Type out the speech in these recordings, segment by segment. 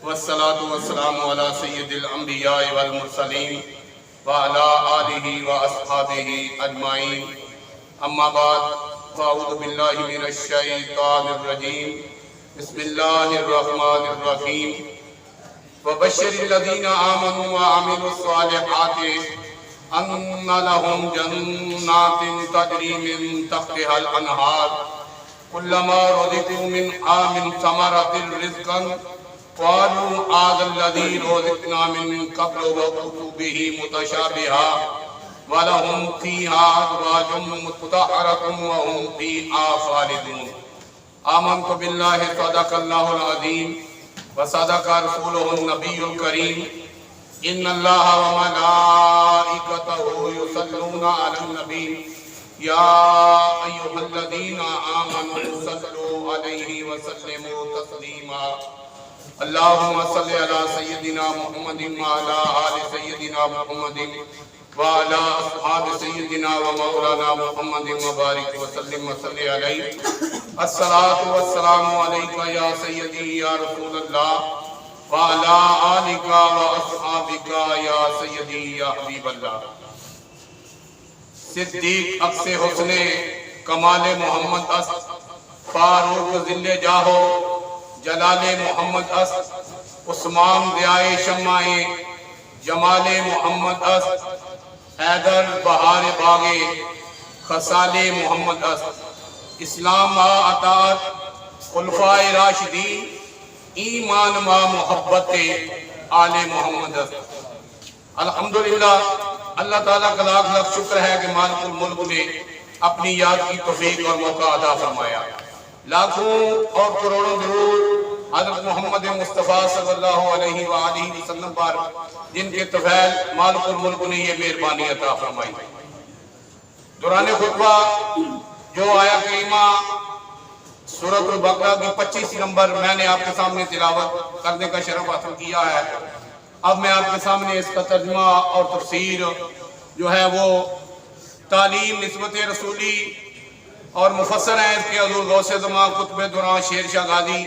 والصلاة والسلام على سید الانبیاء والمرسلین وعلى آلہ واصحابہ اجمعین اما بعد فاعوذ باللہ من الشیطان الرجیم بسم اللہ الرحمن الرحیم وبشر الذین آمنوا وعملوا الصالحات ان لهم جنات تجری من تحتها الانہار كلما رزقوا منها من ثمرة رزقا قالوا هذا الذي رزقنا من قبل وأتوا به متشابها ولهم فيها أزواج مطهرة وهم فيها خالدون آمنت بالله صدق الله العظيم وصدق رسوله النبي الكريم إن الله وملائكته يصلون على النبي يا أيها الذين آمنوا صلوا عليه وسلموا تسليما اللهم صل على سيدنا محمد وعلى آل سيدنا محمد وعلى أصحاب سيدنا ومولانا محمد وبارك وسلم وصل عليه الصلاة والسلام عليك يا سيدي يا رسول الله وعلى آلك وأصحابك يا سيدي يا حبيب الله صدیق اقص حسن کمال محمد اس فاروق ذل جاہو جلال محمد اس عثمان ضیائے شمع جمال محمد اس حیدر بہار باغ خصال محمد اس اسلام اطاعت خلفائے راشدین ایمان ما محبت آل محمد اس الحمدللہ اللہ تعالیٰ کا لاکھ لاکھ شکر ہے کہ مالک الملک نے اپنی یاد کی توفیق اور موقع عطا فرمایا۔ لاکھوں اور کروڑوں درود حضرت محمد مصطفیٰ صلی اللہ علیہ وآلہ وسلم پر جن کے طفیل مالک الملک نے یہ مہربانی عطا فرمائی۔ دوران خطبہ جو آیا کریمہ سورۃ البقرہ کی 25 نمبر میں نے آپ کے سامنے تلاوت کرنے کا شرف حاصل کیا ہے، اب میں آپ کے سامنے اس کا ترجمہ اور تفسیر جو ہے وہ تعلیم نسبت رسولی اور مفسر ہیں اس کے حضور غوث زمان قطب دوران شیر شاہ غازی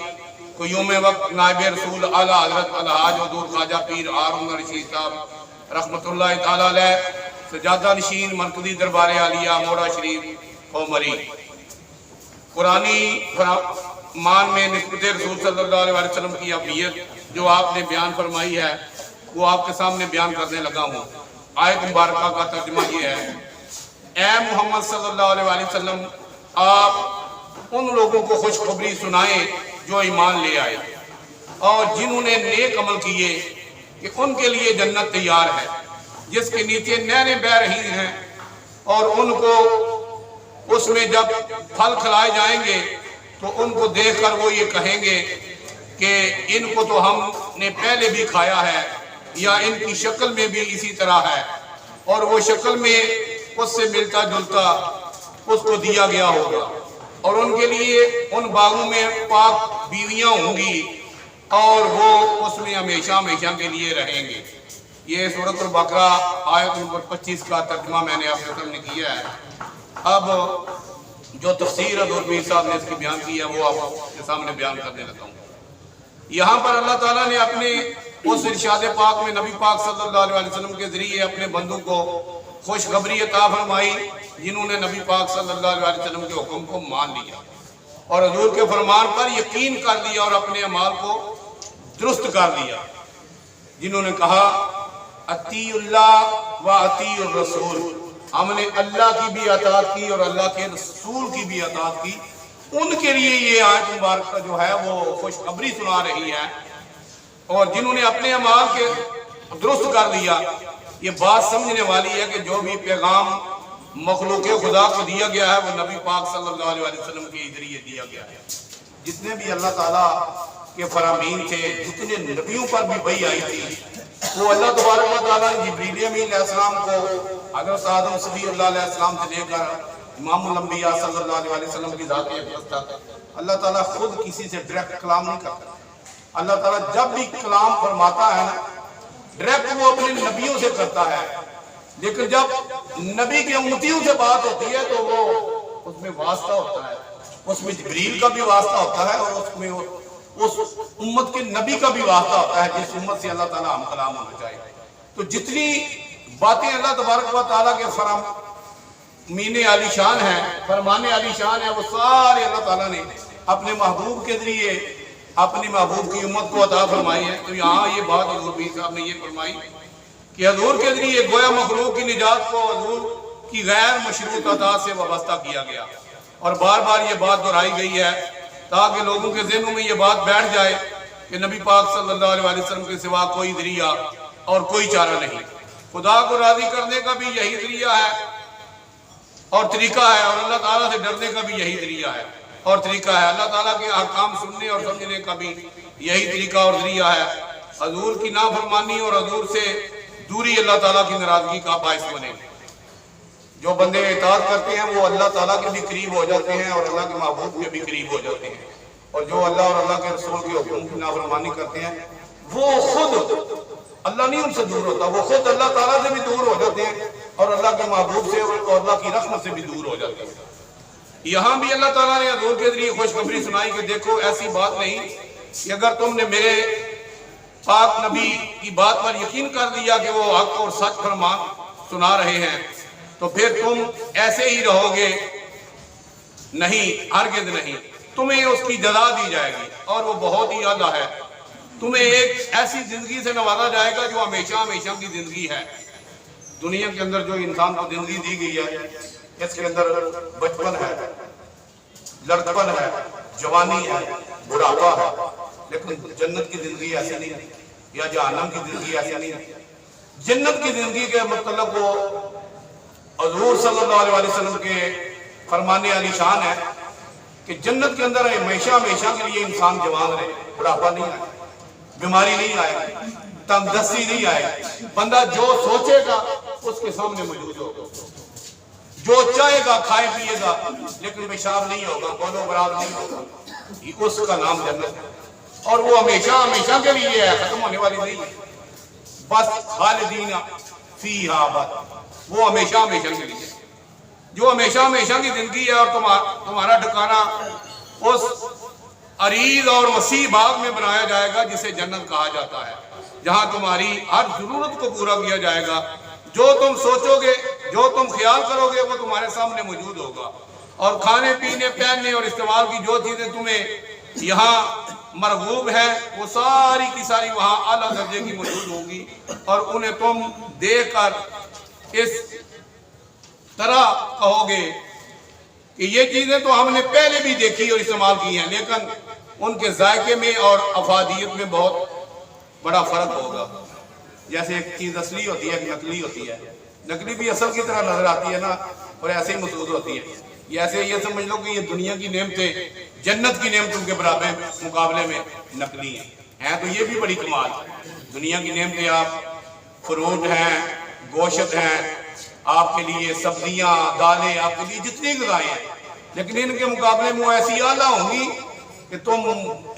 قیوم وقت نائب رسول اعلیٰ حضرت الحاج حضور خواجہ پیر ہارون رشید صاحب رحمۃ اللہ تعالیٰ علیہ سجادہ نشین مرکزی دربار عالیہ موڑا شریف قومری قرآنی فرمان میں نسبت رسول صلی اللہ علیہ وسلم کی اہمیت جو آپ نے بیان فرمائی ہے وہ آپ کے سامنے بیان کرنے لگا ہوں۔ آیت مبارکہ کا ترجمہ یہ ہے، اے محمد صلی اللہ علیہ وسلم آپ ان لوگوں کو خوشخبری سنائیں جو ایمان لے آئے اور جنہوں نے نیک عمل کیے کہ ان کے لیے جنت تیار ہے جس کے نیچے نہریں بہہ رہی ہیں اور ان کو اس میں جب پھل کھلائے جائیں گے تو ان کو دیکھ کر وہ یہ کہیں گے کہ ان کو تو ہم نے پہلے بھی کھایا ہے یا ان کی شکل میں بھی اسی طرح ہے، اور وہ شکل میں اس سے ملتا جلتا اس کو دیا گیا ہوگا، اور ان کے لیے ان باغوں میں پاک بیویاں ہوں گی اور وہ اس میں ہمیشہ ہمیشہ کے لیے رہیں گے۔ یہ سورۃ البقرہ آیت نمبر 25 کا ترجمہ میں نے آپ کے سامنے کیا ہے۔ اب جو تفسیر حضور پیر صاحب نے اس کی بیان کی ہے وہ آپ کے سامنے بیان کرنے لگا ہوں۔ یہاں پر اللہ تعالیٰ نے اپنے اس ارشاد پاک میں نبی پاک صلی اللہ علیہ وسلم کے ذریعے اپنے بندوں کو خوشخبری عطا فرمائی جنہوں نے نبی پاک صلی اللہ علیہ وسلم کے حکم کو مان لیا اور حضور کے فرمان پر یقین کر لیا اور اپنے اعمال کو درست کر لیا، جنہوں نے کہا اطیع اللہ و اطیع الرسول، ہم نے اللہ کی بھی اطاعت کی اور اللہ کے رسول کی بھی اطاعت کی۔ ان کے لیے یہ آیت مبارکہ جو ہے وہ خوشخبری سنا رہی ہے، اور جنہوں نے اپنے اعمال کے درست کر لیا۔ یہ بات سمجھنے والی ہے کہ جو بھی پیغام مخلوق خدا کو دیا گیا ہے وہ نبی پاک صلی اللہ علیہ وسلم کے ذریعے دیا گیا ہے۔ جتنے بھی اللہ تعالیٰ کے فرامین تھے، جتنے نبیوں پر بھی وحی آئی تھی، وہ اللہ تبارک و تعالیٰ نے جبریل امین علیہ السلام کو حضرت آدم صلی اللہ علیہ السلام سے لے کر امام الانبیاء صلی اللہ علیہ وسلم کی ذات اقدس تک اللہ تعالیٰ خود کسی سے ڈائریکٹ کلام نہیں کرتا۔ اللہ تعالیٰ جب بھی کلام فرماتا ہے ڈائریکٹ وہ اپنے نبیوں سے کرتا ہے، لیکن جب نبی کے امتیوں سے بات ہوتی ہے تو وہ اس میں واسطہ ہوتا ہے، اس میں جبریل کا بھی واسطہ ہوتا ہے اور اس میں اس امت کے نبی کا بھی واسطہ ہوتا ہے جس امت سے اللہ تعالیٰ ہم کلام ہونا چاہے. تو جتنی باتیں اللہ تبارک و تعالیٰ کے فرامین عالی شان ہیں، فرمان عالی شان ہے، وہ سارے اللہ تعالیٰ نے اپنے محبوب کے ذریعے اپنی محبوب کی امت کو عطا فرمائی ہے. تو یہاں یہ بات حضور پیر صاحب نے یہ فرمائی کہ حضور کے ذریعے گویا مخلوق کی نجات کو حضور کی غیر مشروط عطا سے وابستہ کیا گیا، اور بار بار یہ بات دہرائی گئی ہے تاکہ لوگوں کے ذہنوں میں یہ بات بیٹھ جائے کہ نبی پاک صلی اللہ علیہ وسلم کے سوا کوئی ذریعہ اور کوئی چارہ نہیں. خدا کو راضی کرنے کا بھی یہی ذریعہ ہے اور طریقہ ہے، اور اللہ تعالیٰ سے ڈرنے کا بھی یہی ذریعہ ہے اور طریقہ ہے. اللہ تعالیٰ کے احکام سننے اور سمجھنے کا بھی یہی طریقہ اور ذریعہ ہے. حضور کی نافرمانی اور حضور سے دوری اللہ تعالیٰ کی ناراضگی کا باعث بنے. جو بندے اطاعت کرتے ہیں وہ اللہ تعالیٰ کے بھی قریب ہو جاتے ہیں اور اللہ کے محبوب کے بھی قریب ہو جاتے ہیں، اور جو اللہ اور اللہ کے رسول کے حکم کی نافرمانی کرتے ہیں وہ خود اللہ نہیں ان سے دور ہوتا، وہ خود اللہ تعالیٰ سے بھی دور ہو جاتے ہیں اور اللہ کے محبوب سے اور اللہ کی رحمت سے بھی دور ہو جاتے ہیں. یہاں بھی اللہ تعالیٰ نے حضور کے ذریعے خوشخبری سنائی کہ دیکھو ایسی بات نہیں کہ اگر تم نے میرے پاک نبی کی بات پر یقین کر لیا کہ وہ حق اور سچ فرمان سنا رہے ہیں تو پھر تم ایسے ہی رہو گے. نہیں، ہرگز نہیں. تمہیں اس کی جزا دی جائے گی اور وہ بہت ہی اعلیٰ ہے. تمہیں ایک ایسی زندگی سے نوازا جائے گا جو ہمیشہ ہمیشہ کی زندگی ہے. دنیا کے اندر جو انسان کو زندگی دی گئی ہے اس کے اندر بچپن ہے، لڑکپن ہے، جوانی ہے، بڑھاپا ہے، لیکن جنت کی زندگی ایسی نہیں ہے یا جہنم کی زندگی ایسی نہیں ہے. جنت کی زندگی کے متعلق وہ حضور صلی اللہ علیہ وسلم کے فرمان عالی شان ہے کہ جنت کے اندر ہمیشہ ہمیشہ کے لیے انسان جوان رہے، بڑھاپا نہیں آئے، بیماری نہیں آئے، تنگ دستی نہیں آئے. بندہ جو سوچے گا اس کے سامنے موجود ہوگا، جو چاہے گا کھائے پیے گا، لیکن پیشاب نہیں ہوگا، بولو براد نہیں ہوگا. اس کا نام جنت ہے اور وہ ہمیشہ ہمیشہ کے لیے ہے، ختم ہونے والی نہیں ہے. بس خالدین فیہا ابدا، وہ ہمیشہ ہمیشہ کے لیے. جو ہمیشہ ہمیشہ کی زندگی ہے اور تمہارا ٹھکانہ اس عریض اور وسیع باغ میں بنایا جائے گا جسے جنت کہا جاتا ہے، جہاں تمہاری ہر ضرورت کو پورا کیا جائے گا. جو تم سوچو گے، جو تم خیال کرو گے وہ تمہارے سامنے موجود ہوگا، اور کھانے پینے پہننے اور استعمال کی جو چیزیں تمہیں یہاں مرغوب ہیں وہ ساری کی ساری وہاں اعلیٰ درجے کی موجود ہوگی، اور انہیں تم دیکھ کر اس طرح کہو گے کہ یہ چیزیں تو ہم نے پہلے بھی دیکھی اور استعمال کی ہیں، لیکن ان کے ذائقے میں اور افادیت میں بہت بڑا فرق ہوگا. جیسے ایک چیز اصلی ہوتی ہے ایک نقلی ہوتی ہے، نقلی بھی اصل کی طرح نظر آتی ہے نا، اور ایسے ہی محسوس ہوتی ہے. ایسے یہ سمجھ لو کہ یہ دنیا کی نعمتیں جنت کی نعمتوں کے برابر مقابلے میں نقلی ہیں تو یہ بھی بڑی کمال ہے. دنیا کی نعمتیں آپ فروٹ ہیں، گوشت ہیں، آپ کے لیے سبزیاں، دالیں، آپ کے لیے جتنی غذائیں ہیں، لیکن ان کے مقابلے میں وہ ایسی اعلیٰ ہوں گی کہ تم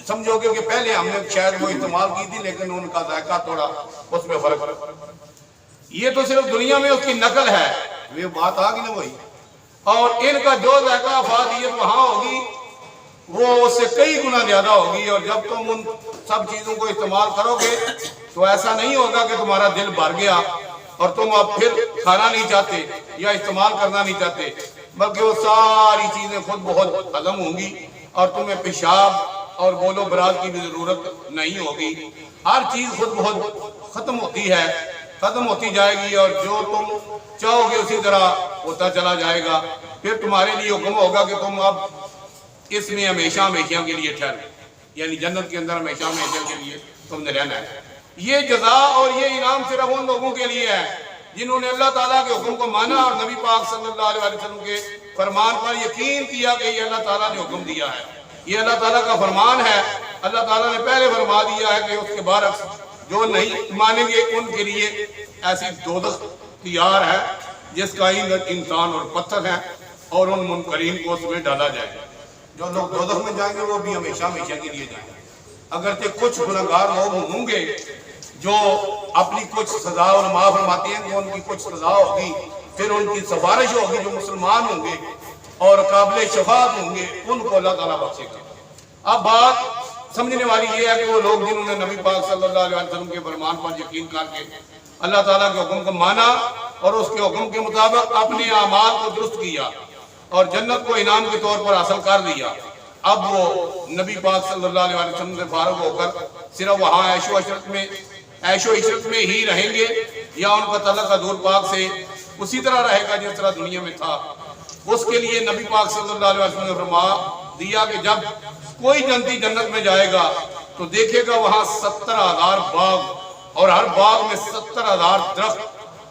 سمجھو گے کہ پہلے ہم نے شاید وہ استعمال کی تھی لیکن ان کا ذائقہ تھوڑا اس میں فرق. یہ تو صرف دنیا میں اس کی نقل ہے، وہ بات آ گئی نا وہی. اور ان کا جو ذائقہ افادیت وہاں ہوگی وہ اس سے کئی گنا زیادہ ہوگی. اور جب تم ان سب چیزوں کو استعمال کرو گے تو ایسا نہیں ہوگا کہ تمہارا دل بھر گیا اور تم اب پھر کھانا نہیں چاہتے یا استعمال کرنا نہیں چاہتے، بلکہ وہ ساری چیزیں خود بہت ہضم ہوں گی اور تمہیں پیشاب اور بولو براز کی بھی ضرورت نہیں ہوگی. ہر چیز خود بہت ختم ہوتی ہے، ختم ہوتی جائے گی، اور جو تم چاہو گے اسی طرح ہوتا چلا جائے گا. پھر تمہارے لیے حکم ہوگا کہ تم اب اس میں ہمیشہ ہمیشہ کے لیے ٹھہرے، یعنی جنت کے اندر ہمیشہ ہمیشہ کے لیے تم نے رہنا ہے. یہ جزا اور یہ انعام صرف ان لوگوں کے لیے ہے جنہوں نے اللہ تعالیٰ کے حکم کو مانا اور نبی پاک صلی اللہ علیہ وسلم کے فرمان پر یقین کیا کہ یہ اللہ تعالیٰ نے حکم دیا ہے، یہ اللہ تعالیٰ کا فرمان ہے. اللہ تعالیٰ نے پہلے فرما دیا ہے کہ اس کے برعکس جو نہیں مانیں گے ان کے لیے ایسی دوزخ تیار ہے جس کا ایندھن انسان اور پتھر ہے، اور ان منکرین کو اس میں ڈالا جائے گا. جو لوگ دوزخ میں جائیں گے وہ بھی ہمیشہ ہمیشہ کے لیے جائیں گے. اگرچہ کچھ گناہگار لوگ ہوں گے جو اپنی کچھ سزا اور معاف فرماتے ہیں کہ ان کی کچھ سزا ہوگی، پھر ان کی سفارش ہوگی، جو مسلمان ہوں گے اور قابل شفاعت ہوں گے ان کو اللہ تعالیٰ بخشے گا. اب بات سمجھنے والی یہ ہے کہ وہ لوگ جنہوں نے نبی پاک صلی اللہ علیہ وسلم کے فرمان پر یقین کر کے اللہ تعالیٰ کے حکم کو مانا اور اس کے حکم کے مطابق اپنے اعمال کو درست کیا اور جنت کو انعام کے طور پر حاصل کر لیا، اب وہ نبی پاک صلی اللہ علیہ وسلم سے فارغ ہو کر صرف وہاں عیش و عشرت میں ہی رہیں گے، یا ان کا تعلق حضور پاک سے اسی طرح رہے گا جس طرح دنیا میں تھا؟ اس کے لیے نبی پاک صلی اللہ علیہ وسلم نے فرما دیا کہ جب کوئی جنتی جنت میں جائے گا تو دیکھے گا وہاں 70,000 باغ، اور ہر باغ میں 70,000 درخت،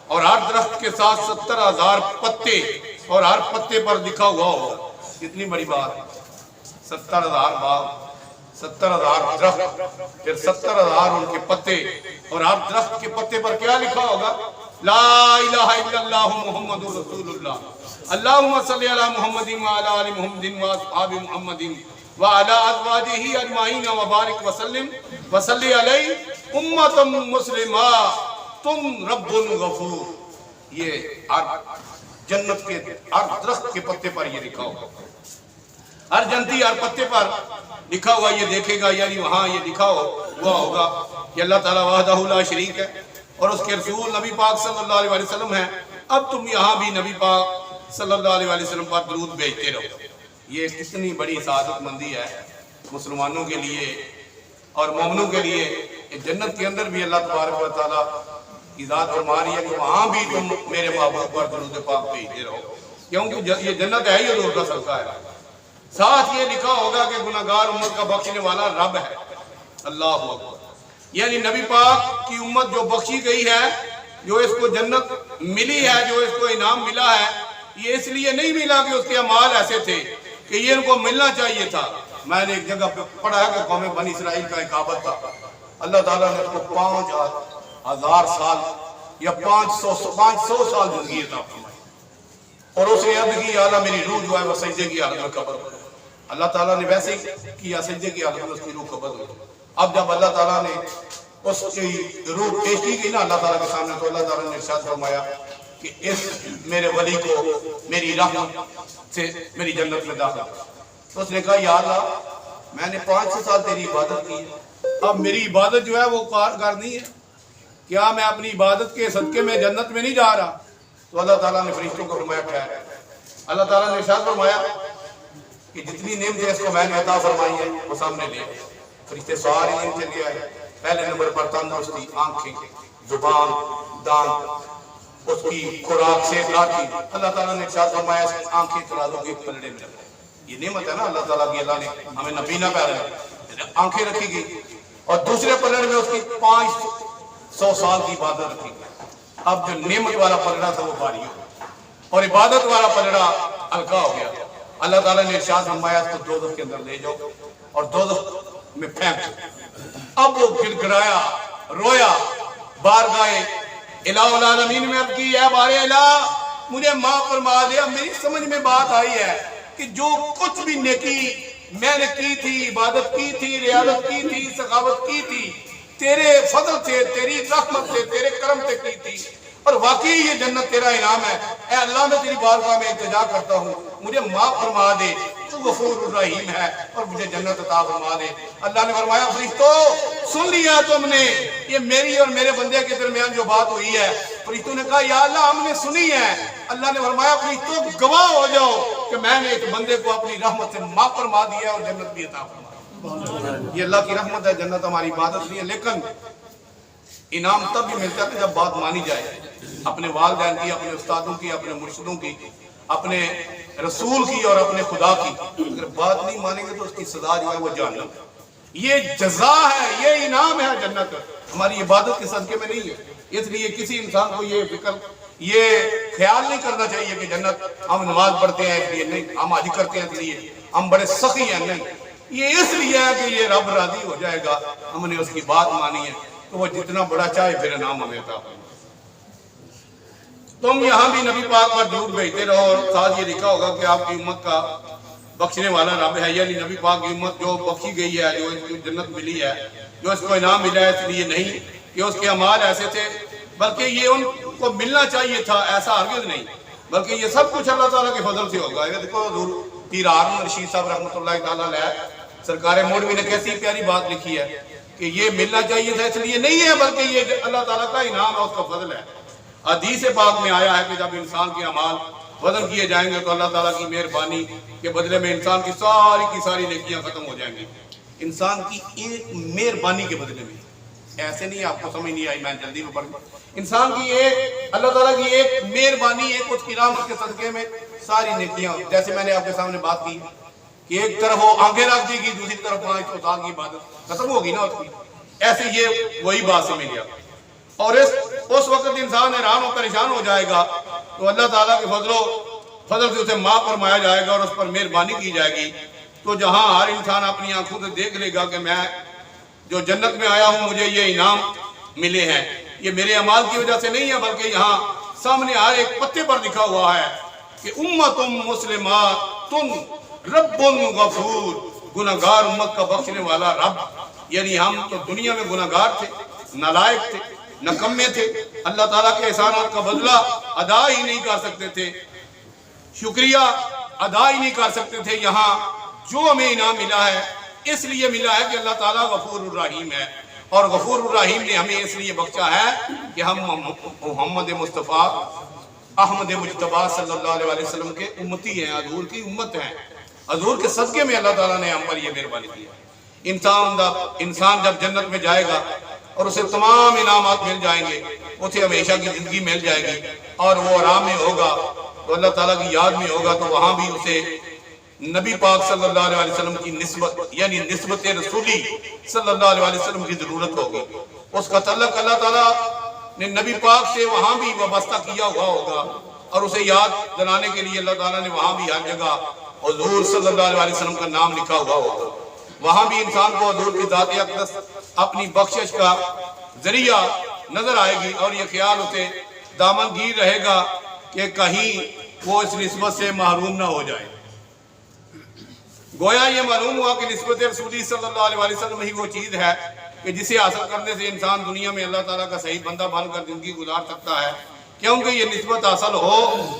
اور ہر درخت کے ساتھ 70,000 پتے، اور ہر پتے پر لکھا ہوا ہوگا۔ کتنی بڑی بات ہے! 70,000 باغ، 70,000 درخت، پھر 70,000 ان کے پتے، اور ہر درخت کے پتے پر کیا لکھا ہوگا؟ لا الہ الا اللہ محمد رسول اللہ، اللہم صلی علی محمد وعلی آل محمد واصحاب محمد وعلی ازواجہ اجمعین وبارک وسلم وصلی علیہ امت مسلمہ تم رب غفور۔ یہ ہر جنت کے ہر درخت کے پتے پر یہ لکھا ہوگا، ہر جنتی ہر پتے پر لکھا ہوا یہ دیکھے گا، یعنی وہاں یہ لکھا ہوا ہوگا کہ اللہ تعالیٰ وحدہ لا شریک ہے اور اس کے رسول نبی پاک صلی اللہ علیہ وسلم ہیں، اب تم یہاں بھی نبی پاک صلی اللہ علیہ وسلم پر درود بھیجتے رہو۔ یہ کتنی بڑی سعادت مندی ہے مسلمانوں کے لیے اور مومنوں کے لیے کہ جنت کے اندر بھی اللہ تبارک و تعالیٰ کی ذات فرما رہی ہے کہ وہاں بھی تم میرے محبوب پر درود پاک بھیجتے رہو، کیونکہ یہ جنت ہے ہی حضور کا صدقہ ہے۔ ساتھ یہ لکھا ہوگا کہ گناہگار امت کا بخشنے والا رب ہے۔ اللہ اکبر! یعنی نبی پاک کی امت جو بخشی گئی ہے، جو اس کو جنت ملی ہے، جو اس کو انعام ملا ہے، یہ اس لیے نہیں ملا کہ اس کے اعمال ایسے تھے کہ یہ ان کو ملنا چاہیے تھا۔ میں نے ایک جگہ پہ پڑھا ہے کہ قوم بنی اسرائیل کا ایک عابد تھا، اللہ تعالیٰ نے اس کو 5,000 سال یا 500 سال زندگی عطا فرمائی، اور اس نے عرض کی یا اللہ میری روح جو ہے وہ سجدے کی حالت میں قبر ہو۔ اللہ تعالیٰ نے ویسے ہی کیا، سجدے کی حالت میں اس کی روح قبر ہو۔ اب جب اللہ تعالیٰ نے اس کی روح پیش کی گئی نا اللہ تعالیٰ کے سامنے، تو اللہ تعالیٰ نے ارشاد فرمایا کہ اس میرے ولی کو میری رحمت سے میری جنت میں داخل کر۔ تو اس نے کہا یا اللہ میں نے 500 سال تیری عبادت کی ہے، اب میری عبادت جو ہے وہ کارگر نہیں ہے، کیا میں اپنی عبادت کے صدقے میں جنت میں نہیں جا رہا؟ تو اللہ تعالیٰ نے فرشتوں کو فرمایا کیا ہے؟ اللہ تعالیٰ نے ارشاد فرمایا کہ جتنی نعمتیں اس کو میں نے عطا فرمائی ہیں وہ سامنے لے۔ فرشتے ساری نعمتیں لے آئے۔ پہلے نمبر پر تندرستی، آنکھیں، زبان، دانت، اس کی خوراک سے لاٹھی۔ اللہ تعالیٰ نے ارشاد فرمایا اس آنکھیں ترازو کے پلڑے میں رکھ۔ یہ نعمت ہے نا اللہ تعالیٰ کی، اللہ نے ہمیں نبینا پیدا آنکھیں رکھی گئی، اور دوسرے پلڑے میں اس کی 500 سال کی عبادت رکھی گئی۔ اب جو نعمت والا پلڑا تھا وہ بھاری ہو گیا اور عبادت والا پلڑا ہلکا ہو گیا۔ اللہ تعالیٰ نے ارشاد فرمایا اس کو دوزخ کے اندر لے جاؤ اور دوزخ میں پھینک دو۔ اب وہ گڑگڑایا، رویا، بارگاہ الہ العالمین میں اب کی ہے بارے الہ مجھے معاف فرما دے۔ اب میری سمجھ میں بات آئی ہے کہ جو کچھ بھی نیکی میں نے کی تھی، عبادت کی تھی، ریاضت کی تھی، سخاوت کی تھی، تیرے فضل سے، تیری رحمت سے، تیرے کرم سے کی تھی، اور واقعی یہ جنت تیرا انعام ہے۔ اے اللہ میں تیری بارگاہ میں التجا کرتا ہوں، مجھے معاف فرما دے، تو غفور الرحیم ہے، اور مجھے جنت عطا فرما دے۔ اللہ نے فرمایا فرشتوں سن لیا تم نے یہ میری اور میرے بندے کے درمیان جو بات ہوئی ہے؟ فرشتوں نے کہا یا اللہ ہم نے سنی ہے۔ اللہ نے فرمایا فرشتوں گواہ ہو جاؤ کہ میں نے ایک بندے کو اپنی رحمت سے معاف فرما دیا اور جنت بھی عطا فرما۔ یہ اللہ کی رحمت ہے، جنت ہماری عبادت نہیں ہے، لیکن انعام تب بھی ملتا ہے جب بات مانی جائے، اپنے والدین کی، اپنے استادوں کی، اپنے مرشدوں کی، اپنے رسول کی اور اپنے خدا کی۔ اگر بات نہیں مانیں گے تو اس کی سزا جو ہے وہ جہنم ہے۔ یہ جزا ہے، یہ انعام ہے جنت، ہماری عبادت کے صدقے میں نہیں ہے۔ اس لیے کسی انسان کو یہ فکر، یہ خیال نہیں کرنا چاہیے کہ جنت ہم نماز پڑھتے ہیں اس لیے نہیں، ہم حج کرتے ہیں اس لیے، ہم بڑے سخی ہیں، نہیں، یہ اس لیے ہے کہ یہ رب راضی ہو جائے گا، ہم نے اس کی بات مانی ہے تو وہ جتنا بڑا چاہے پھر انعام ہمیں عطا فرمائے۔ تم یہاں بھی نبی پاک پر درود بھیجتے رہو، اور ساتھ یہ لکھا ہوگا کہ آپ کی امت کا بخشنے والا رب ہے، یعنی نبی پاک کی امت جو بخشی گئی ہے، جو اس کو جنت ملی ہے، جو اس کو انعام ملا ہے، اس لیے نہیں کہ اس کے اعمال ایسے تھے، بلکہ یہ ان کو ملنا چاہیے تھا، ایسا ہرگز نہیں، بلکہ یہ سب کچھ اللہ تعالیٰ کے فضل سے ہوگا۔ یہ دیکھو حضور پیر ہارون رشید صاحب رحمۃ اللہ تعالیٰ علیہ سرکار مولوی نے کیسی پیاری بات لکھی ہے کہ یہ ملنا چاہیے تھا اس لیے نہیں ہے بلکہ یہ اللہ تعالیٰ کا انعام ہے، اس کا فضل ہے۔ حدیث پاک میں آیا ہے کہ جب انسان کے اعمال وزن کیے جائیں گے تو اللہ تعالیٰ کی مہربانی کے بدلے میں انسان کی ساری نیکیاں ختم ہو جائیں گی، انسان کی ایک مہربانی کے بدلے میں۔ ایسے نہیں، آپ کو سمجھ نہیں آئی، میں جلدی میں پڑھ گیا۔ انسان کی ایک اللہ تعالیٰ کی ایک مہربانی، ایک اس کی رحمت کے صدقے میں ساری نیکیاں، جیسے میں نے آپ کے سامنے بات کی کہ ایک طرف وہ آنکھیں رکھ دی گی، دوسری طرف 5 سال کی عبادت ختم ہوگی نا اس کی، ایسے یہ وہی بات سمجھ لیا۔ اور اس وقت انسان حیران و پریشان ہو جائے گا تو اللہ تعالیٰ کے فضل سے اسے معاف فرمایا جائے گا اور اس پر مہربانی کی جائے گی۔ تو جہاں ہر انسان اپنی آنکھوں سے دیکھ لے گا کہ میں جو جنت میں آیا ہوں مجھے یہ انعام ملے ہیں، یہ میرے اعمال کی وجہ سے نہیں ہے بلکہ یہاں سامنے ہر ایک پتے پر لکھا ہوا ہے کہ امتم مسلمات رب غفور، گناہگار امت کا بخشنے والا رب۔ یعنی ہم تو دنیا میں گناہگار تھے، نالائق تھے، نکمے تھے، اللہ تعالیٰ کے احسانات کا بدلہ ادا ہی نہیں کر سکتے تھے، شکریہ ادا ہی نہیں کر سکتے تھے۔ یہاں جو ہمیں انعام ملا ہے اس لیے ملا ہے کہ اللہ تعالیٰ غفور الرحیم ہے، اور غفور الرحیم نے ہمیں اس لیے بخشا ہے کہ ہم محمد مصطفیٰ احمد مجتبیٰ صلی اللہ علیہ وسلم کے امتی ہیں، حضور کی امت ہیں۔ حضور کے صدقے میں اللہ تعالیٰ نے ہم پر یہ مہربانی کی ہے۔ انسان جب جنت میں جائے گا اور اسے تمام انعامات مل جائیں گے، اسے ہمیشہ کی زندگی مل جائے گی اور وہ آرام میں ہوگا تو اللہ تعالیٰ کی یاد میں ہوگا، تو وہاں بھی اسے نبی پاک صلی اللہ علیہ وسلم کی نسبت یعنی نسبت رسولی صلی اللہ علیہ وسلم کی ضرورت ہوگی۔ اس کا تعلق اللہ تعالیٰ نے نبی پاک سے وہاں بھی وابستہ کیا ہوا ہوگا اور اسے یاد دلانے کے لیے اللہ تعالیٰ نے وہاں بھی ہر جگہ حضور صلی اللہ علیہ وسلم کا نام لکھا ہوا ہوگا۔ وہاں بھی انسان کو حضور کی ذات اقدس اپنی بخشش کا ذریعہ نظر آئے گی اور یہ خیال اسے دامن گیر رہے گا کہ کہیں وہ اس نسبت سے محروم نہ ہو جائے۔ گویا یہ معلوم ہوا کہ نسبت رسولی صلی اللہ علیہ وسلم ہی وہ چیز ہے کہ جسے حاصل کرنے سے انسان دنیا میں اللہ تعالیٰ کا صحیح بندہ بن کر زندگی گزار سکتا ہے۔ کیونکہ یہ نسبت حاصل ہو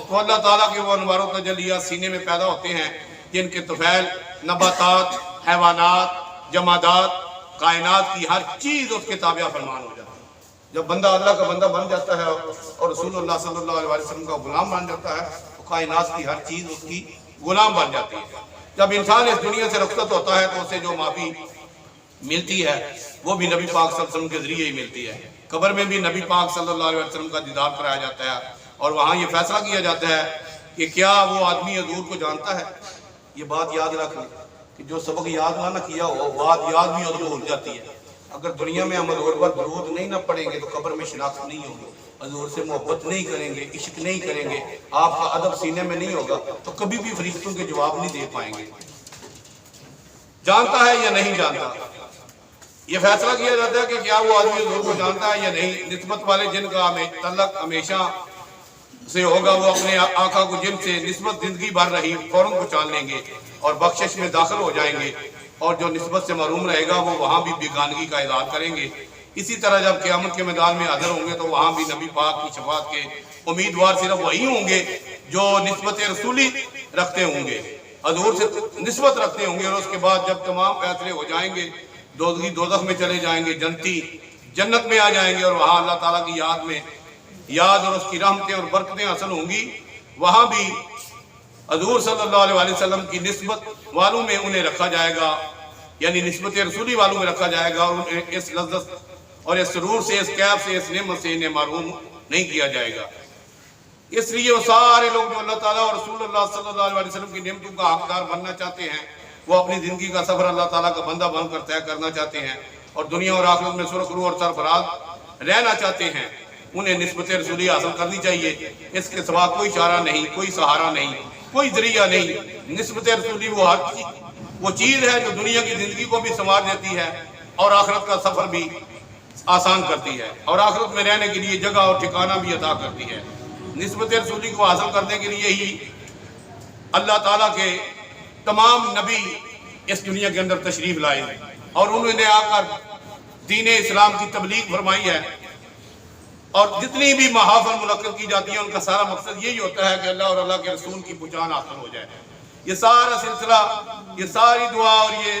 تو اللہ تعالیٰ کے وہ انوار و تجلیات سینے میں پیدا ہوتے ہیں جن کے طفیل نباتات، حیوانات، جمادات، کائنات کی ہر چیز اس کے تابع فرمان ہو جاتی ہے۔ جب بندہ اللہ کا بندہ بن جاتا ہے اور رسول اللہ صلی اللہ علیہ وسلم کا غلام بن جاتا ہے تو کائنات کی ہر چیز اس کی غلام بن جاتی ہے۔ جب انسان اس دنیا سے رخصت ہوتا ہے تو اسے جو معافی ملتی ہے وہ بھی نبی پاک صلی اللہ علیہ وسلم کے ذریعے ہی ملتی ہے۔ قبر میں بھی نبی پاک صلی اللہ علیہ وسلم کا دیدار کرایا جاتا ہے اور وہاں یہ فیصلہ کیا جاتا ہے کہ کیا وہ آدمی حضور کو جانتا ہے۔ یہ بات یاد رکھ لیں کہ جو سبق یاد نہ کیا ہو بات یاد بھی حضور بھول جاتی ہے۔ اگر دنیا میں ہم حضور پر درود نہیں نہ پڑھیں گے تو قبر میں شناخت نہیں ہوگی، حضور سے محبت نہیں کریں گے، عشق نہیں کریں گے، آپ کا ادب سینے میں نہیں ہوگا تو کبھی بھی فرشتوں کے جواب نہیں دے پائیں گے۔ جانتا ہے یا نہیں جانتا، یہ فیصلہ کیا جاتا ہے کہ کیا وہ آدمی حضور کو جانتا ہے یا نہیں۔ نسبت والے جن کا تعلق ہمیشہ سے ہوگا وہ اپنے آقا کو جن سے نسبت زندگی بھر رہی فوراً پہچان لیں گے اور بخشش میں داخل ہو جائیں گے، اور جو نسبت سے محروم رہے گا وہ وہاں بھی بیگانگی کا اظہار کریں گے۔ اسی طرح جب قیامت کے میدان میں حاضر ہوں گے تو وہاں بھی نبی پاک کی شفاعت کے امیدوار صرف وہی ہوں گے جو نسبت رسولی رکھتے ہوں گے، حضور سے نسبت رکھتے ہوں گے، اور اس کے بعد جب تمام فیصلے ہو جائیں گے دوزخی دوزخ میں چلے جائیں گے، جنتی جنت میں آ جائیں گے اور وہاں اللہ تعالیٰ کی یاد اور اس کی رحمتیں اور برکتیں حاصل ہوں گی۔ وہاں بھی حضور صلی اللہ علیہ وسلم کی نسبت والوں میں انہیں رکھا جائے گا، یعنی نسبت رسولی والوں میں رکھا جائے گا، اور انہیں اس لذت اور اس سرور سے، اس کیف سے، اس نعمت سے انہیں محروم نہیں کیا جائے گا۔ اس لیے وہ سارے لوگ جو اللہ تعالیٰ اور رسول اللہ صلی اللہ علیہ وسلم کی نعمتوں کا حقدار بننا چاہتے ہیں، وہ اپنی زندگی کا سفر اللہ تعالیٰ کا بندہ بن کر طے کرنا چاہتے ہیں اور دنیا اور آخرت میں سرخرو اور سرفراز رہنا چاہتے ہیں، انہیں نسبت رسولی حاصل کرنی چاہیے۔ اس کے سوا کوئی چارہ نہیں، کوئی سہارا نہیں، کوئی ذریعہ نہیں۔ نسبت رسولی وہ چیز ہے جو دنیا کی زندگی کو بھی سنوار دیتی ہے اور آخرت کا سفر بھی آسان کرتی ہے اور آخرت میں رہنے کے لیے جگہ اور ٹھکانہ بھی عطا کرتی ہے۔ نسبت رسولی کو حاصل کرنے کے لیے ہی اللہ تعالیٰ کے تمام نبی اس دنیا کے اندر تشریف لائے اور انہوں نے آ کر دین اسلام کی تبلیغ فرمائی ہے، اور جتنی بھی محافل منعقد کی جاتی ہیں ان کا سارا مقصد یہی ہوتا ہے کہ اللہ اور اللہ کے رسول کی پہچان حاصل ہو جائے۔ یہ سارا سلسلہ، یہ ساری دعا اور یہ